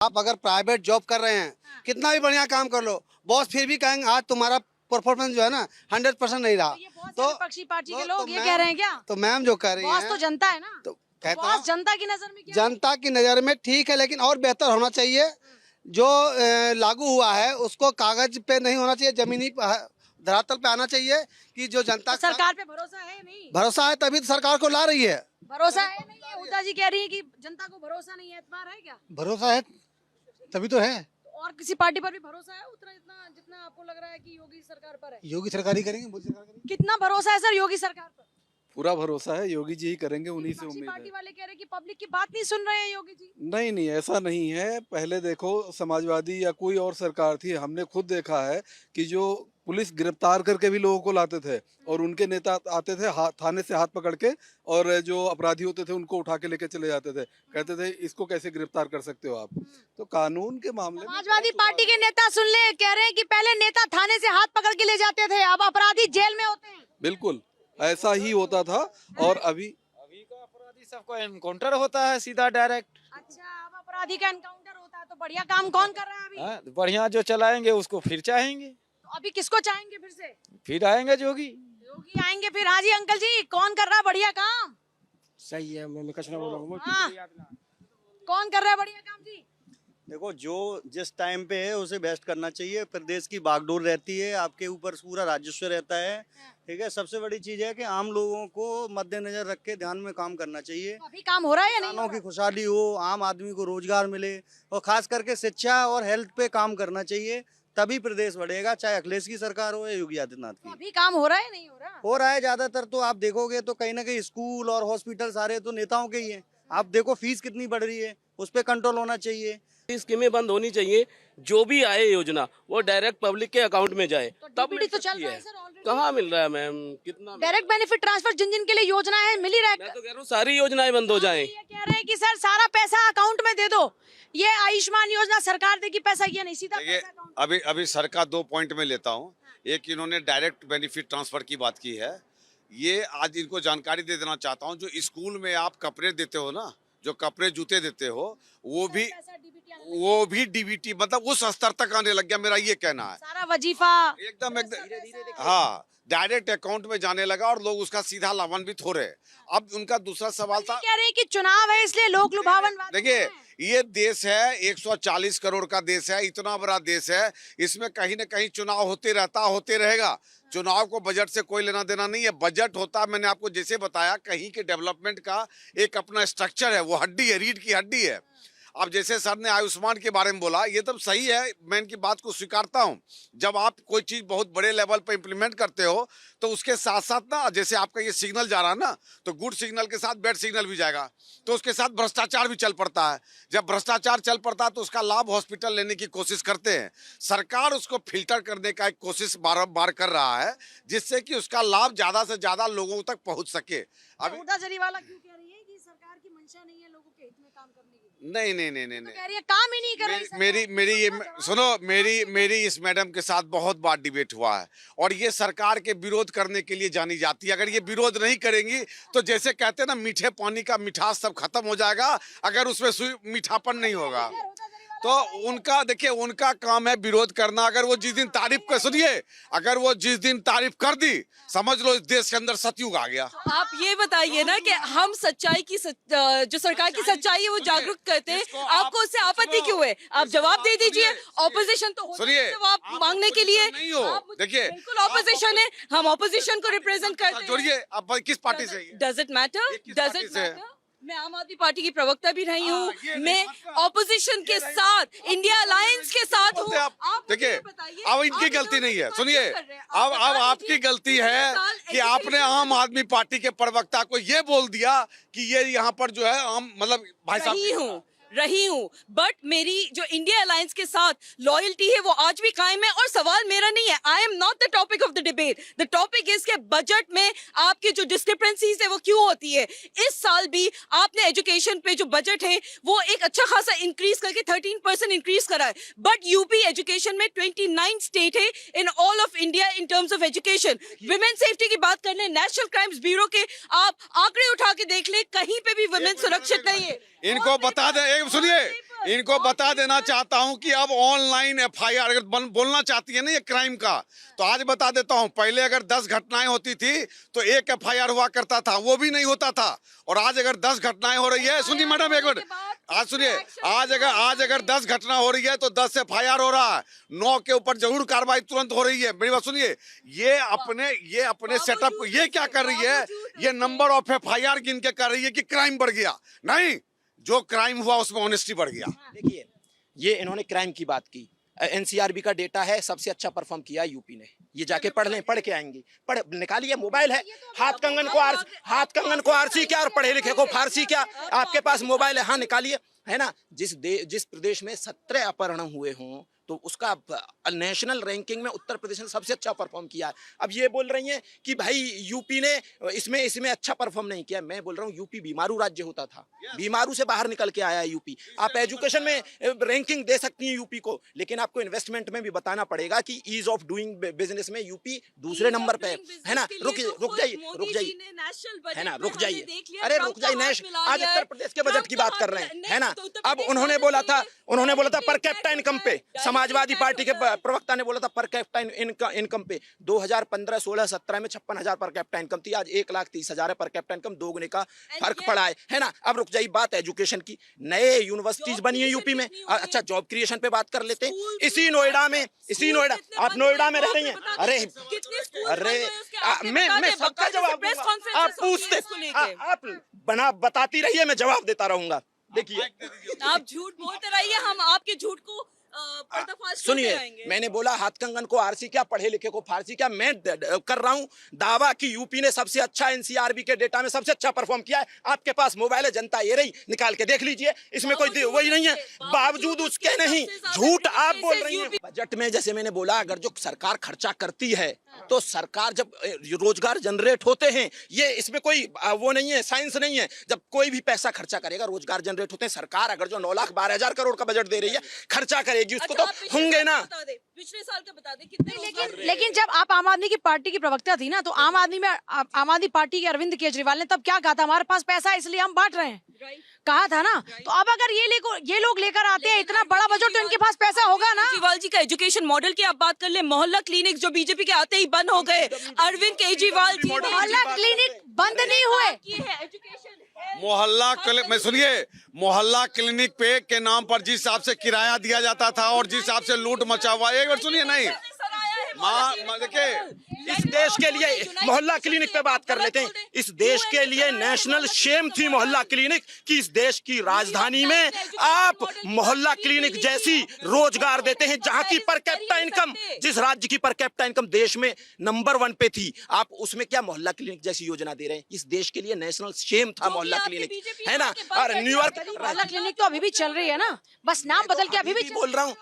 आप अगर private job कर रहे हैं, कितना भी बढ़िया काम कर लो, बॉस फिर भी कहेंगे आज तुम्हारा परफॉर्मेंस जो है ना 100% नहीं रहा। ये बहुत तो सारे पक्षी पार्टी के तो लोग ये मैम- कह रहे हैं क्या? तो मैम जो कह रही बॉस हैं, तो जनता है ना, तो कहता बॉस हूं, जनता की नजर में क्या है? जनता की नज़र में ठीक है, लेकिन और बेहतर होना चाहिए। जो लागू हुआ है उसको कागज पे नहीं होना चाहिए, जमीनी धरातल पे आना चाहिए कि जो जनता तो सरकार पे भरोसा है नहीं? भरोसा है तभी तो सरकार को ला रही है। भरोसा है नहीं है? हुड्डा जी कह रही है कि जनता को भरोसा नहीं है, एतबार है क्या? भरोसा है तभी तो है। तो और किसी पार्टी पर भी भरोसा है उतना इतना जितना आपको लग रहा है कि योगी सरकार पर है? योगी सरकार ही करेंगे, मोदी सरकार करेंगे। कितना भरोसा है सर योगी सरकार पर? पूरा भरोसा है, योगी जी ही करेंगे, उन्हीं से पक्षी उम्मीद पार्टी है। वाले कह रहे हैं कि पब्लिक की बात नहीं सुन रहे हैं योगी जी। नहीं नहीं, ऐसा नहीं है। पहले देखो, समाजवादी या कोई और सरकार थी, हमने खुद देखा है कि जो पुलिस गिरफ्तार करके भी लोगों को लाते थे और उनके नेता आते थे थाने से हाथ पकड़ के, और जो अपराधी होते थे उनको उठा के लेके चले जाते थे, कहते थे इसको कैसे गिरफ्तार कर सकते हो आप। तो कानून के मामले में समाजवादी पार्टी के नेता सुन ले, कह रहे हैं कि पहले नेता थाने से हाथ पकड़ के ले जाते थे, अब अपराधी जेल में होते हैं। बिल्कुल ऐसा ही होता था। और अभी का अपराधी सबको एनकाउंटर होता है सीधा डायरेक्ट। अच्छा, अब अपराधी का एनकाउंटर होता है, तो बढ़िया काम कौन कर रहा है अभी? हाँ, बढ़िया जो चलाएंगे उसको फिर चाहेंगे, तो अभी किसको चाहेंगे फिर से? फिर आएंगे जोगी। योगी आएंगे फिर। हाँ जी अंकल जी, कौन कर रहा है बढ़िया काम? सही है, मैं कुछ ना बोलूंगा। हाँ, कौन कर रहा है बढ़िया काम जी? देखो, जो जिस टाइम पे है उसे बेस्ट करना चाहिए। प्रदेश की बागडोर रहती है, आपके ऊपर पूरा राजस्व रहता है, ठीक है। सबसे बड़ी चीज है कि आम लोगों को मद्देनजर रख के ध्यान में काम करना चाहिए। तो अभी काम हो रहा है या नहीं हो किसानों रहा? की खुशहाली हो, आम आदमी को रोजगार मिले, और खास करके शिक्षा और हेल्थ पे काम करना चाहिए, तभी प्रदेश बढ़ेगा, चाहे अखिलेश की सरकार हो या योगी आदित्यनाथ तो की। अभी काम हो रहा है नहीं हो रहा? हो रहा है ज्यादातर। तो आप देखोगे तो कहीं ना कहीं स्कूल और हॉस्पिटल सारे तो नेताओं के ही हैं। आप देखो फीस कितनी बढ़ रही है, उस पर कंट्रोल होना चाहिए। स्कीमें बंद होनी चाहिए, जो भी आए योजना वो डायरेक्ट पब्लिक के अकाउंट में जाए, तो तब DBT मिल तो चल सकती रहा है। है सर ऑलरेडी। कहाँ मिल रहा है मैम, कितना डायरेक्ट बेनिफिट ट्रांसफर जिन जिन के लिए योजना है मिल ही रहा मैं है। तो कह रहा हूँ सारी योजनाएं बंद हो जाएं। ये कह रहे हैं कि सर सारा पैसा अकाउंट में दे दो, ये आयुष्मान योजना सरकार देगी पैसा, ये नहीं सीधा देखिए, पैसा अकाउंट। अभी सरकार 2 पॉइंट में लेता हूँ। एक, इन्होंने डायरेक्ट बेनिफिट ट्रांसफर की बात की है, ये आज इनको जानकारी दे देना चाहता हूँ। जो स्कूल में आप कपड़े देते हो ना, जो कपड़े जूते देते हो, वो भी पैसा DBT आने लगा। डीबीटी मतलब उस स्तर तक आने लग गया, मेरा ये कहना है। सारा वजीफा एकदम हाँ, डायरेक्ट अकाउंट में जाने लगा और लोग उसका सीधा लाभान्वित हो रहे। अब उनका दूसरा सवाल था, कह रहे हैं कि चुनाव है इसलिए लोक लुभावन बातें देखिए हैं। ये देश है, 140 करोड़ का देश है, इतना बड़ा देश है, इसमें कहीं न कहीं चुनाव होते रहता, होते रहेगा। चुनाव को बजट से कोई लेना देना नहीं है। बजट होता है, मैंने आपको जैसे बताया, कहीं के डेवलपमेंट का एक अपना स्ट्रक्चर है, वो हड्डी है, रीढ़ की हड्डी है। अब जैसे सर ने आयुष्मान के बारे में बोला, ये तो सही है, मैं इनकी बात को स्वीकारता हूँ। जब आप कोई चीज बहुत बड़े लेवल पर इम्प्लीमेंट करते हो तो उसके साथ साथ ना, जैसे आपका ये सिग्नल जा रहा है ना, तो गुड सिग्नल के साथ बैड सिग्नल भी जाएगा, तो उसके साथ भ्रष्टाचार भी चल पड़ता है। जब भ्रष्टाचार चल पड़ता है तो उसका लाभ हॉस्पिटल लेने की कोशिश करते हैं। सरकार उसको फिल्टर करने का एक कोशिश बार बार कर रहा है, जिससे कि उसका लाभ ज्यादा से ज्यादा लोगों तक पहुंच सके। अभी हुड्डा जरीवाला क्यों कह रही है कि सरकार की मंशा नहीं है लोगों के हित में काम करने की? नहीं नहीं नहीं तो नहीं कह रही है काम ही नहीं कर रही सरकार। मेरी ये इसका जवाब सुनो, मेरी इस मैडम के साथ बहुत बार डिबेट हुआ है, और ये सरकार के विरोध करने के लिए जानी जाती है। अगर ये विरोध नहीं करेंगी तो जैसे कहते हैं ना, मीठे पानी का मिठास सब खत्म हो जाएगा अगर उसमें मीठापन नहीं होगा। तो उनका देखिए, उनका काम है विरोध करना। अगर वो जिस दिन तारीफ कर, सुनिए, अगर वो जिस दिन तारीफ कर दी, समझ लो इस देश के अंदर सतयुग आ गया। आप ये बताइए ना कि हम सच्चाई की जो सरकार की सच्चाई है वो जागरूक करते हैं, आपको उससे आपत्ति क्यों है? आप जवाब दे दीजिए। ऑपोजिशन तो होता सुनिए, है जवाब मांगने के लिए। नहीं हो, आप देखिए, बिल्कुल ऑपोजिशन है, हम ऑपोजिशन को रिप्रेजेंट करते हैं। जोड़िए, आप किस पार्टी से हैं? Does it matter? ये किस डज पार्टी इट से है? मैटर? मैं आम आदमी पार्टी की प्रवक्ता भी रही ये हूँ, नहीं मैं मतलब- ऑपोजिशन के साथ, इंडिया अलायंस के साथ हूँ। आप मुझे देखिए, ये बताइए, अब इनकी आप गलती नहीं है। बात सुनिए, क्यों कर रहे हैं? अब बता आपकी दीजिए, गलती पिछले है साल कि आपने आम आदमी पार्टी के प्रवक्ता को ये बोल दिया कि ये यहाँ पर जो है हम मतलब भाई साहब रही हूँ, बट मेरी जो इंडिया अलायंस के साथ लॉयल्टी है वो आज भी कायम है। और सवाल मेरा नहीं है, I am not the topic of the debate. The topic is के बजट में आपकी जो डिस्क्रिपेंसीज है वो क्यों होती है। इस साल भी आपने एजुकेशन पे जो बजट है वो एक अच्छा खासा इंक्रीज करके 13% इंक्रीज करा है, बट यूपी एजुकेशन में 29 स्टेट है in all of India in terms of education. Women safety की बात कर ले, नेशनल क्राइम्स ब्यूरो के आप आंकड़े उठा के देख ले, कहीं पे भी वुमेन सुरक्षित नहीं है। इनको बता दें, सुनिए, इनको बता देना चाहता हूं कि अब ऑनलाइन एफआईआर अगर बोलना चाहती है ना ये क्राइम का, तो आज बता देता हूं। पहले अगर 10 घटनाएं होती थी तो एक एफआईआर हुआ करता था, वो भी नहीं होता था। और आज अगर 10 घटनाएं हो रही है, सुनिए मैडम एक मिनट, आज सुनिए, आज अगर 10 घटना हो रही है तो 10 एफआईआर हो रहा है, 9 के ऊपर जरूर कार्रवाई तुरंत हो रही है। मेरी बात सुनिए, ये अपने सेटअप, ये क्या कर रही है, ये नंबर ऑफ एफआईआर गिन के कर रही है कि क्राइम बढ़ गया। नहीं, जो क्राइम हुआ उसमें ऑनेस्टी बढ़ गया। देखिए, ये इन्होंने क्राइम की बात की, एनसीआरबी का डेटा है, सबसे अच्छा परफॉर्म किया यूपी ने। ये जाके पढ़ लें, पढ़ के आएंगे, पढ़ निकालिए, मोबाइल है, हाथ कंगन को आरसी क्या और पढ़े लिखे को फारसी क्या, आपके पास मोबाइल है, हाँ निकालिए, है ना। जिस प्रदेश में 17 अपहरण हुए हों तो उसका नेशनल रैंकिंग में उत्तर प्रदेश ने सबसे अच्छा परफॉर्म किया है। अब ये बोल रही हैं कि भाई यूपी ने इसमें अच्छा परफॉर्म नहीं किया। मैं बोल रहा हूँ यूपी बीमारू राज्य होता था, बीमारू से बाहर निकल के आया है यूपी। आप एजुकेशन में रैंकिंग दे सकती हैं यूपी को, लेकिन आपको इन्वेस्टमेंट में भी बताना पड़ेगा कि ईज ऑफ डूइंग बिजनेस में यूपी दूसरे नंबर पे है ना। रुक जाइए, है ना, रुक जाइए, अरे रुक जाइए। आज उत्तर प्रदेश के बजट की बात कर रहे हैं, है ना। अब उन्होंने बोला था पर कैपिटा इनकम पे, समाजवादी पार्टी के प्रवक्ता ने बोला था पर कैपिटा इनकम पे 2015-16-17 में 56,000 पर कैपिटा इनकम थी, आज 1,30,000 है पर कैपिटा इनकम, दोगुने का फर्क पड़ा है ना। अब रुक जाइए, बात एजुकेशन की, नए यूनिवर्सिटीज बनी है यूपी में। अच्छा, जॉब क्रिएशन पे बात कर लेते हैं। इसी नोएडा, आप नोएडा में रह रही हैं, अरे मैं सबका जवाब दूंगा, आप पूछते, आप बताती रहिए, मैं जवाब देता रहूंगा। देखिए, आप झूठ बोलते रहिए, हम आपके झूठ को पर्दाफाश करते सुनिए, रहेंगे। मैंने बोला हाथ कंगन को आरसी क्या, पढ़े लिखे को फारसी क्या। मैं कर रहा हूं दावा कि यूपी ने सबसे अच्छा एनसीआरबी के डेटा में सबसे अच्छा परफॉर्म किया है। आपके पास मोबाइल है, जनता ये रही, निकाल के देख लीजिए, इसमें कोई वही नहीं है। बावजूद उसके नहीं, झूठ आप बोल रही हैं। बजट में जैसे मैंने बोला, अगर जो सरकार खर्चा करती है तो सरकार जब रोजगार जनरेट होते हैं, ये इसमें कोई वो नहीं है, साइंस नहीं है। जब कोई भी पैसा खर्चा करेगा, रोजगार जनरेट होते हैं। सरकार अगर जो 9,12,000 करोड़ का बजट दे रही है, खर्चा करेगी, उसको तो होंगे ना। पिछले साल का बता दे कितने। लेकिन जब आप आम आदमी की पार्टी की प्रवक्ता थी ना, तो आम आदमी पार्टी के अरविंद केजरीवाल ने तब क्या कहा था, हमारे पास पैसा है इसलिए हम बांट रहे हैं, कहा था ना। तो अब अगर ये लोग लेकर आते हैं इतना बड़ा बजट, तो इनके पास पैसा होगा ना। केजरीवाल जी का एजुकेशन मॉडल की आप बात कर ले, मोहल्ला क्लिनिक जो बीजेपी के आते ही बंद हो गए, अरविंद केजरीवाल जी ने मोहल्ला क्लिनिक बंद नहीं हुए। मोहल्ला क्लिनिक में सुनिए, मोहल्ला क्लिनिक पे के नाम पर जिस हिसाब से किराया दिया जाता था और जिस हिसाब से लूट मचा हुआ, एक बार सुनिए, नहीं देखिए, इस देश के लिए मोहल्ला क्लिनिक पे बात कर लेते हैं। इस देश के लिए नेशनल शेम थी मोहल्ला क्लिनिक कि इस देश की राजधानी में आप मोहल्ला क्लिनिक जैसी रोजगार देते हैं, जहां की पर कैपिटा इनकम, जिस राज्य की पर कैपिटा इनकम देश में नंबर 1 पे थी, आप उसमें क्या मोहल्ला क्लिनिक जैसी योजना दे रहे हैं। इस देश के लिए नेशनल शेम था मोहल्ला क्लिनिक, है ना। और न्यूयॉर्क मोहल्ला क्लिनिक तो अभी भी चल रही है ना, बस नाम बदल के अभी भी बोल रहा हूँ,